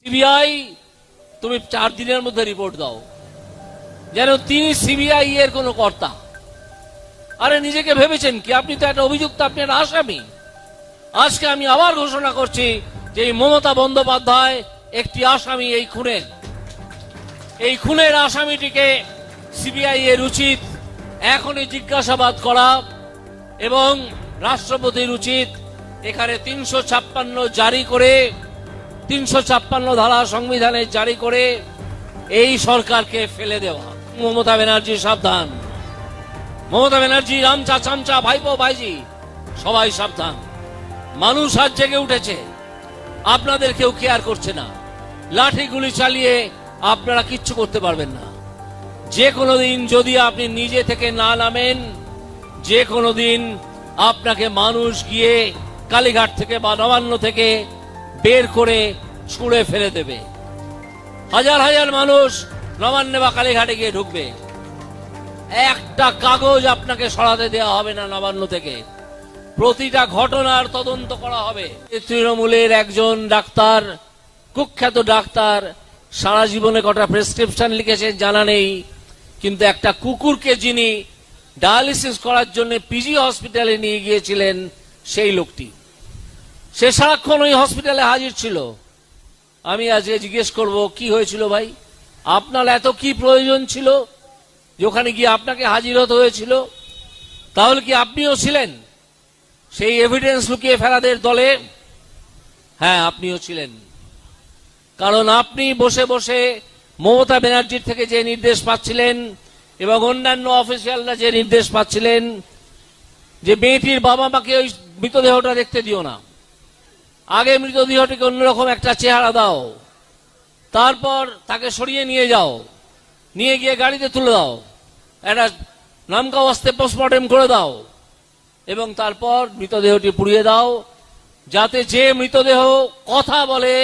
CBI তুমি 4 দিনের মধ্যে রিপোর্ট দাও, যেন তিনি সিবিআই এর কোন কর্তা। আরে নিজেকে ভেবেছেন কি? আপনি তো একটা অভিযুক্ত, আপনি একটা আসামি। আজকে আমি আবার ঘোষণা করছি যে এই মমতা বন্দ্যোপাধ্যায় একটি আসামি। এই খুনের আসামিটিকে সিবিআই এর উচিত এখনই জিজ্ঞাসাবাদ করা এবং রাষ্ট্রপতির উচিত এখানে 356 জারি করে, 356 ধারা সংবিধানে জারি করে এই সরকারকে ফেলে দেওয়া। মমতা ব্যানার্জি সাবধান, মমতা ব্যানার্জি, রামচা চামচা, ভাইপো ভাইজি সবাই সাবধান। মানুষ আজ জেগে উঠেছে, আপনাদের কেউ কেয়ার করছে না। লাঠি গুলি চালিয়ে আপনারা কিচ্ছু করতে পারবেন না। যে কোনো দিন যদি আপনি নিজে থেকে না নামেন, যে কোনো দিন আপনাকে মানুষ গিয়ে কালীঘাট থেকে বা নবান্ন থেকে বের করে ছুঁড়ে ফেলে দেবে। হাজার হাজার মানুষ নবান্নে বা কালীঘাটে গিয়ে ঢুকবে, একটা কাগজ আপনাকে সরাতে দেওয়া হবে না নবান্ন থেকে। প্রতিটা ঘটনার তদন্ত করা হবে। তৃণমূলের একজন ডাক্তার, কুখ্যাত ডাক্তার, সারা জীবনে কটা প্রেসক্রিপশন লিখেছেন জানা নেই, কিন্তু একটা কুকুরকে যিনি ডায়ালিসিস করার জন্য পিজি হসপিটালে নিয়ে গিয়েছিলেন, সেই লোকটি সে সারাক্ষণ ওই হসপিটালে হাজির ছিল। আমি আজকে জিজ্ঞেস করব, কি হয়েছিল ভাই? আপনার এত কি প্রয়োজন ছিল যে ওখানে গিয়ে আপনাকে হাজির হতে হয়েছিল? তাহলে কি আপনিও ছিলেন সেই এভিডেন্স লুকিয়ে ফেলাদের দলে? হ্যাঁ, আপনিও ছিলেন। কারণ আপনি বসে বসে মমতা ব্যানার্জির থেকে যে নির্দেশ পাচ্ছিলেন এবং অন্যান্য অফিসিয়ালরা যে নির্দেশ পাচ্ছিলেন যে মেয়েটির বাবা মাকে ওই মৃতদেহটা দেখতে দিও না, আগে মৃতদেহটিকে অন্যরকম একটা চেহারা দাও, তারপর তাকে সরিয়ে নিয়ে যাও, নিয়ে গিয়ে গাড়িতে তুলে দাও, একটা নামকা ওয়াস্তে পোস্টমর্টেম করে দাও এবং তারপর মৃতদেহটি পুড়িয়ে দাও, যাতে যে মৃতদেহ কথা বলে,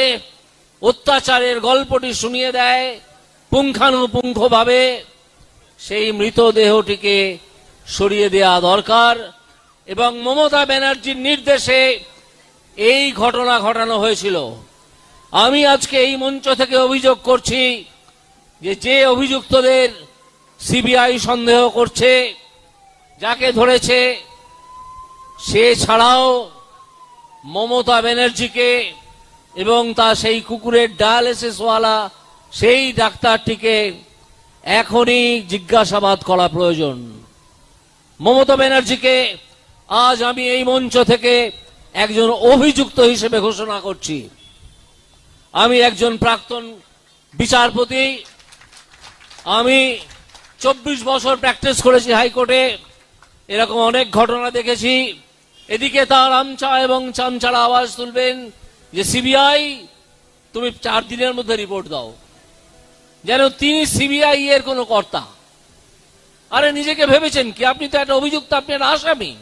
অত্যাচারের গল্পটি শুনিয়ে দেয় পুঙ্খানুপুঙ্খভাবে, সেই মৃতদেহটিকে সরিয়ে দেওয়া দরকার। এবং মমতা ব্যানার্জির নির্দেশে এই ঘটনা ঘটানো হয়েছিল। আমি আজকে এই মঞ্চ থেকে অভিযোগ করছি যে অভিযুক্তদের সিবিআই সন্দেহ করছে, যাকে ধরেছে, সে ছাড়াও মমতা ব্যানার্জিকে এবং তা সেই কুকুরের ডায়ালিসিসওয়ালা সেই ডাক্তারটিকে এখনই জিজ্ঞাসাবাদ করা প্রয়োজন। মমতা ব্যানার্জিকে আজ আমি এই মঞ্চ থেকে একজন অভিযুক্ত হিসেবে ঘোষণা করছি। আমি একজন প্রাক্তন বিচারপতি, আমি 24 বছর প্র্যাকটিস করেছি হাইকোর্টে, এরকম অনেক ঘটনা দেখেছি। এদিকে তার আমচা এবং চামচারা আওয়াজ তুলবেন যে সিবিআই তুমি 4 দিনের মধ্যে রিপোর্ট দাও, যেন তিনি সিবিআই এর কোন কর্তা। আরে নিজেকে ভেবেছেন কি? আপনি তো একটা অভিযুক্ত, আপনি একটা আসামি।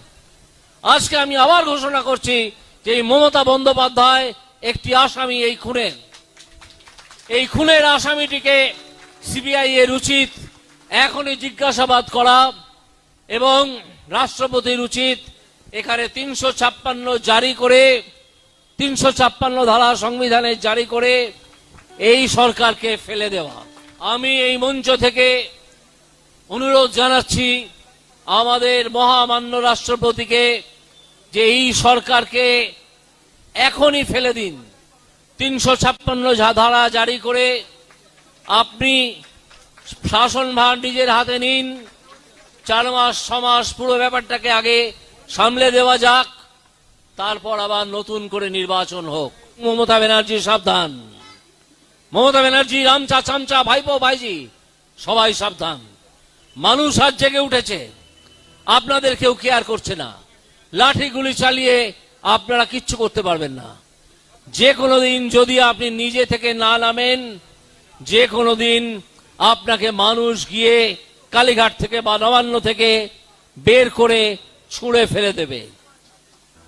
আজকে আমি আবার ঘোষণা করছি যে এই মমতা বন্দ্যোপাধ্যায় একটি আসামি। এই খুনের আসামিটিকে সিবিআই এর উচিত এখনই জিজ্ঞাসাবাদ করা এবং রাষ্ট্রপতির উচিত এখানে 356 জারি করে, 356 ধারা সংবিধানে জারি করে এই সরকারকে ফেলে দেওয়া। আমি এই মঞ্চ থেকে অনুরোধ জানাচ্ছি আমাদের মহামান্য রাষ্ট্রপতিকে যে এই সরকারকে এখনই ফেলে দিন। 356 ধারা জারি করে আপনি শাসনভার নিজের হাতে নিন। 4 মাস 6 মাস পুরো ব্যাপারটাকে আগে সামলে দেওয়া যাক, তারপর আবার নতুন করে নির্বাচন হোক। মমতা ব্যানার্জি সাবধান, মমতা ব্যানার্জি, রামচা চামচা, ভাইপো ভাইজি সবাই সাবধান। মানুষ আজ জেগে উঠেছে, আপনাদের কেউ কেয়ার করছে না। লাঠি গুলি চালিয়ে আপনারা কিচ্ছু করতে পারবেন না। যে কোনো দিন যদি আপনি নিজে থেকে না নামেন, যে কোনো দিন আপনাকে মানুষ গিয়ে কালীঘাট থেকে বা নবান্ন থেকে বের করে ছুঁড়ে ফেলে দেবে।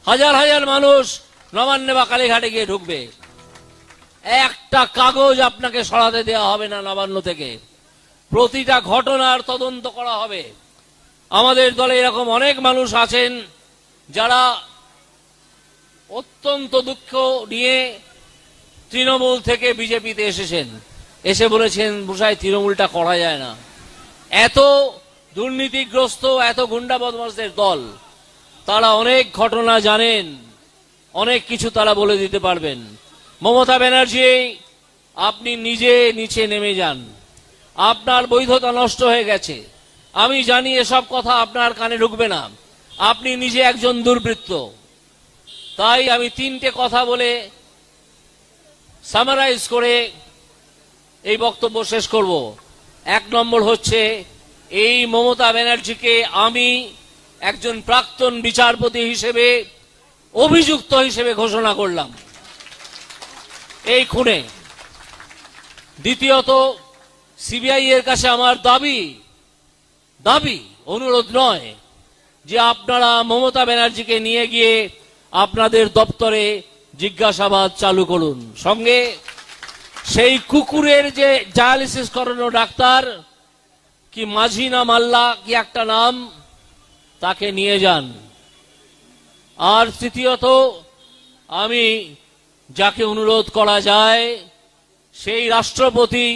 হাজার হাজার মানুষ নবান্নে বা কালীঘাটে গিয়ে ঢুকবে, একটা কাগজ আপনাকে সরাতে দেওয়া হবে না নবান্ন থেকে। প্রতিটা ঘটনার তদন্ত করা হবে। আমাদের দলে এরকম অনেক মানুষ আছেন যারা অত্যন্ত দুঃখ নিয়ে তৃণমূল থেকে বিজেপিতে এসেছেন, এসে বলেছেন বুঝাই তৃণমূলটা করা যায় না। এত দুর্নীতিগ্রস্ত, এত গুন্ডা বদমাশদের দল, তারা অনেক ঘটনা জানেন, অনেক কিছু তারা বলে দিতে পারবেন। মমতা ব্যানার্জি, আপনি নিজে নিচে নেমে যান। আপনার বৈধতা নষ্ট হয়ে গেছে, আমি জানি এসব কথা আপনার কানে ঢুকবে না, আপনি নিজে একজন দুর্বৃত্ত। তাই আমি তিনটে কথা বলে সামারাইজ করে এই বক্তব্য শেষ করব। এক নম্বর হচ্ছে, এই মমতা ব্যানার্জিকে আমি একজন প্রাক্তন বিচারপতি হিসেবে অভিযুক্ত হিসেবে ঘোষণা করলাম এই খুনে। দ্বিতীয়ত, সিবিআই এর কাছে আমার দাবি অনুরোধ নয় যে আপনারা মমতা ব্যানার্জিকে নিয়ে গিয়ে আপনাদের দপ্তরে জিজ্ঞাসাবাদ চালু করুন। সঙ্গে সেই কুকুরের যে ডায়ালিসিস করানো ডাক্তার, কি মাঝি না মাল্লা কি একটা নাম, তাকে নিয়ে যান। আর তৃতীয়ত, আমি যাকে অনুরোধ করা যায়, সেই রাষ্ট্রপতি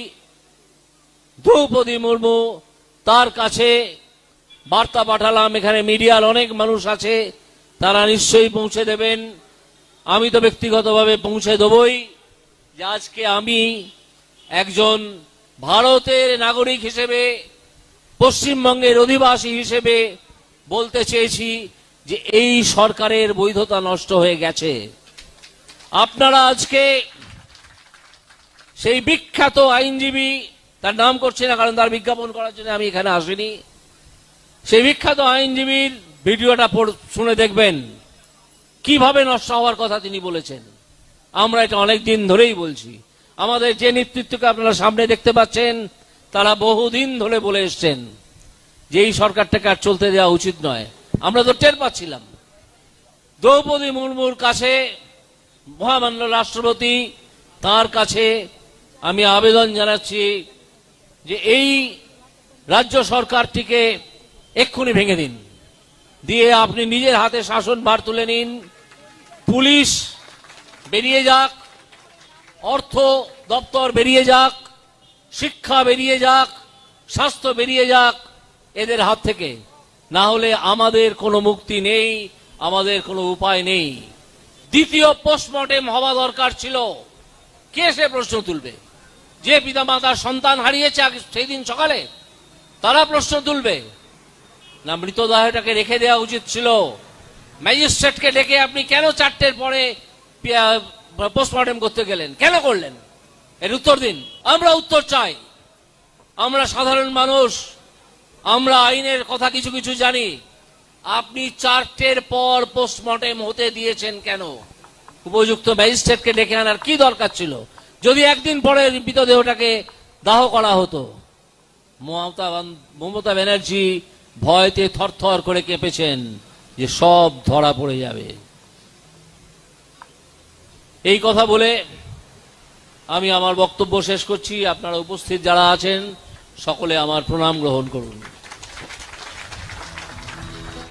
দ্রৌপদী মুর্মু, তার কাছে বার্তা পাঠালাম। এখানে মিডিয়ার অনেক মানুষ আছে, তারা নিশ্চয়ই পৌঁছে দেবেন। আমি তো ব্যক্তিগতভাবে পৌঁছে দেবই যে আজকে আমি একজন ভারতের নাগরিক হিসেবে, পশ্চিমবঙ্গের অধিবাসী হিসেবে বলতে চেয়েছি যে এই সরকারের বৈধতা নষ্ট হয়ে গেছে। আপনারা আজকে সেই বিখ্যাত আইনজীবী, তার নাম করছি না কারণ তার বিজ্ঞাপন করার জন্য আমি এখানে আসিনি, সেই বিখ্যাত আইনজীবীর ভিডিওটা শুনে দেখবেন কিভাবে নষ্ট হওয়ার কথা তিনি বলেছেন। আমরা এটা অনেক দিন ধরেই বলছি। আমাদের যে নেতৃত্বকে আপনারা সামনে দেখতে পাচ্ছেন, তারা বহুদিন ধরে বলে এসছেন যে এই সরকারটাকে আর চলতে দেওয়া উচিত নয়। আমরা তো টের পাচ্ছিলাম। দ্রৌপদী মুর্মুর কাছে, মহামান্য রাষ্ট্রপতি, তার কাছে আমি আবেদন জানাচ্ছি যে এই রাজ্য সরকারটিকে এক্ষুনি ভেঙে দিন, দিয়ে আপনি নিজের হাতে শাসনভার তুলে নিন। পুলিশ বেরিয়ে যাক, অর্থ দপ্তর বেরিয়ে যাক, শিক্ষা বেরিয়ে যাক, স্বাস্থ্য বেরিয়ে যাক এদের হাত থেকে। না হলে আমাদের কোনো মুক্তি নেই, আমাদের কোনো উপায় নেই। দ্বিতীয় পোস্টমর্টেম হওয়া দরকার ছিল। কে সে প্রশ্ন তুলবে? যে পিতামাতার সন্তান হারিয়েছে সেই দিন সকালে, তারা প্রশ্ন তুলবে না? মৃতদেহটাকে রেখে দেওয়া উচিত ছিল। ম্যাজিস্ট্রেটকে ডেকে আপনি কেন 4টের পরে পোস্টমর্টেম করতে গেলেন? কেন করলেন? এর উত্তর দিন। আমরা উত্তর চাই। আমরা সাধারণ মানুষ, আমরা আইনের কথা কিছু কিছু জানি। আপনি 4টের পর পোস্টমর্টেম হতে দিয়েছেন কেন? উপযুক্ত ম্যাজিস্ট্রেটকে ডেকে আনার কি দরকার ছিল? যদি একদিন পরে মৃতদেহটাকে দাহ করা হতো। মমতা ব্যানার্জি ভয়তে থরথর করে কেঁপেছেন যে সব ধরা পড়ে যাবে। এই কথা বলে আমি আমার বক্তব্য শেষ করছি। আপনারা উপস্থিত যারা আছেন সকলে আমার প্রণাম গ্রহণ করুন।